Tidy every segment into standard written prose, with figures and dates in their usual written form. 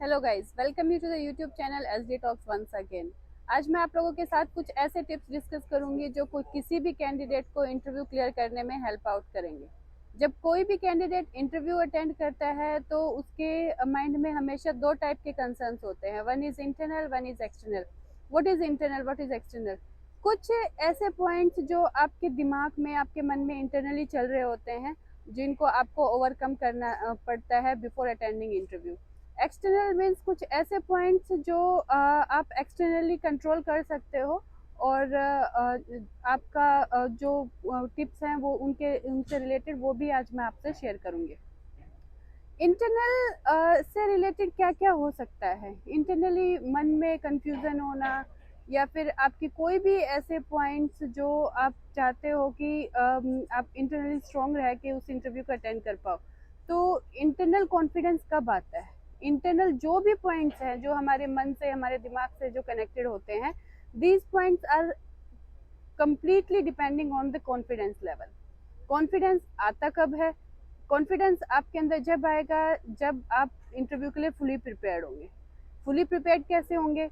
Hello guys, welcome you to the YouTube channel SD talks once again. आज मैं आप लोगों के साथ कुछ ऐसे टिप्स डिस्कस करूंगी जो किसी भी कैंडिडेट को इंटरव्यू क्लियर करने में हेल्प आउट करेंगे। जब कोई भी कैंडिडेट इंटरव्यू अटेंड करता है तो उसके माइंड में हमेशा दो टाइप के कंसर्न्स होते हैं, one is internal, one is external. What is internal, what is external? कुछ ऐसे पॉइंट्स जो आपके दिमाग में, आपके मन में इंटरनली चल रहे होते हैं, जिनको आपको ओवरकम करना पड़ता है before attending interview. External means कुछ ऐसे पॉइंट्स जो आप एक्सटर्नली कंट्रोल कर सकते हो, और आपका जो टिप्स हैं वो उनसे रिलेटेड वो भी आज मैं आपसे शेयर करूंगी। इंटरनल से रिलेटेड क्या क्या हो सकता है? इंटरनली मन में कंफ्यूजन होना, या फिर आपकी कोई भी ऐसे पॉइंट्स जो आप चाहते हो कि आप इंटरनली स्ट्रांग रह के उस इंटरव्यू को अटेंड कर पाओ। तो इंटरनल कॉन्फिडेंस कब आता है? इंटरनल जो भी पॉइंट्स हैं जो हमारे मन से, हमारे दिमाग से जो कनेक्टेड होते हैं, these points are completely depending on the confidence level. Confidence आता कब है? कॉन्फिडेंस आपके अंदर जब आएगा जब आप इंटरव्यू के लिए फुली प्रिपेयर्ड होंगे। फुली प्रिपेयर्ड कैसे होंगे?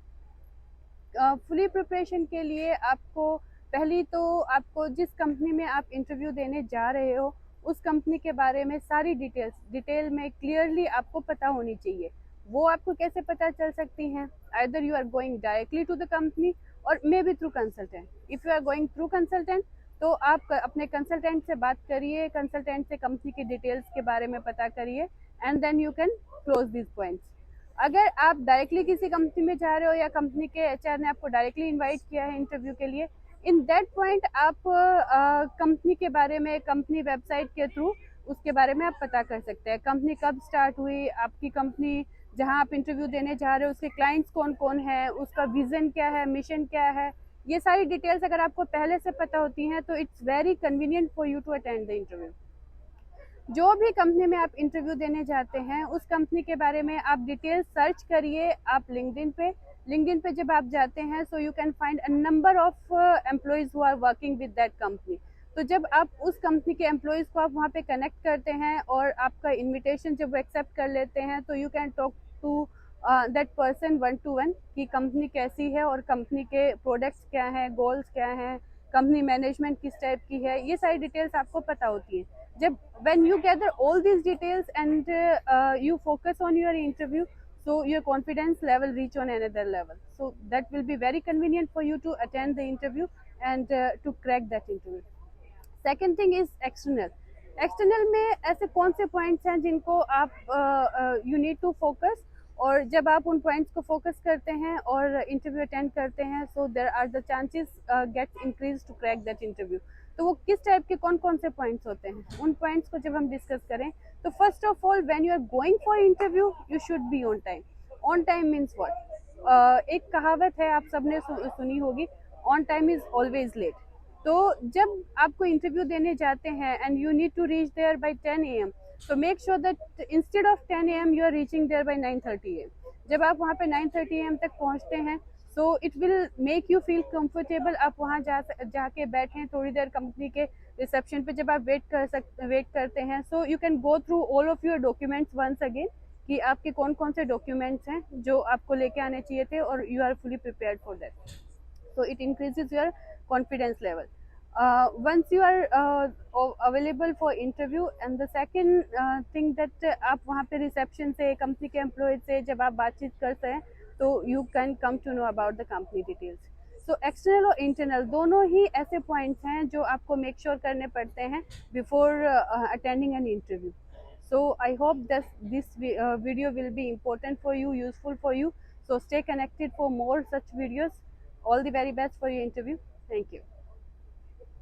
फुली प्रिपरेशन के लिए आपको पहली तो आपको जिस कंपनी में आप इंटरव्यू देने जा रहे हो उस कंपनी के बारे में सारी डिटेल में क्लियरली आपको पता होनी चाहिए। वो आपको कैसे पता चल सकती हैं? Either you are going directly to the company और may be through consultant. If you are going through consultant तो आप अपने कंसल्टेंट से बात करिए, कंसल्टेंट से कंपनी की डिटेल्स के बारे में पता करिए, and then you can close this points. अगर आप डायरेक्टली किसी कंपनी में जा रहे हो या कंपनी के एचआर ने आपको डायरेक्टली इनवाइट किया है इंटरव्यू के लिए, इन दैट पॉइंट आप कंपनी के बारे में, कंपनी वेबसाइट के थ्रू उसके बारे में आप पता कर सकते हैं। कंपनी कब स्टार्ट हुई, आपकी कंपनी जहां आप इंटरव्यू देने जा रहे हो उसके क्लाइंट्स कौन कौन है, उसका विजन क्या है, मिशन क्या है, ये सारी डिटेल्स अगर आपको पहले से पता होती हैं तो it's very convenient for you to attend the interview. जो भी कंपनी में आप इंटरव्यू देने जाते हैं उस कंपनी के बारे में आप डिटेल सर्च करिए। आप लिंक्डइन पे जब आप जाते हैं so you can find a number of employees who are working with that company. तो जब आप उस कंपनी के एम्प्लॉयज को आप वहाँ पे कनेक्ट करते हैं और आपका इनविटेशन जब वो एक्सेप्ट कर लेते हैं तो you can talk to that person one to one कि कंपनी कैसी है और कंपनी के प्रोडक्ट्स क्या हैं, गोल्स क्या हैं, कंपनी मैनेजमेंट किस टाइप की है, ये सारी डिटेल्स आपको पता होती है। जब when you gather all these details and you focus on your interview, so your confidence level reach on another level, so that will be very convenient for you to attend the interview and to crack that interview. Second thing is external में ऐसे कौन से points हैं जिनको आप you need to focus, और जब आप उन पॉइंट्स को फोकस करते हैं और इंटरव्यू अटेंड करते हैं so there are the chances get increase to crack that interview. तो वो किस टाइप के कौन कौन से पॉइंट्स होते हैं, उन पॉइंट्स को जब हम डिस्कस करें तो first of all when you are going for interview you should be on time. On time means what? एक कहावत है, आप सबने सुनी होगी, on time is always late. तो जब आपको इंटरव्यू देने जाते हैं and you need to reach there by 10 AM, so make sure that instead of 10 AM you are reaching there by 9:30 AM। जब आप वहाँ पे 9:30 AM तक पहुँचते हैं so it will make you feel comfortable। आप वहाँ जाके बैठें थोड़ी देर कंपनी के रिसेप्शन पे, जब आप वेट करते हैं so you can go through all of your documents once again कि आपके कौन कौन से डॉक्यूमेंट्स हैं जो आपको लेके आने चाहिए थे, और you are fully prepared for that, so it increases your confidence level once you are available for interview। And the second thing that आप वहाँ पे रिसेप्शन से, कंपनी के एम्प्लॉय से जब आप बातचीत करते हैं तो you can come to know about the company details. So external और इंटरनल दोनों ही ऐसे पॉइंट्स हैं जो आपको मेक श्योर करने पड़ते हैं before attending an interview. So I hope that this video will be important for you, useful for you, so stay connected for more such videos. All the very best for your interview. Thank you.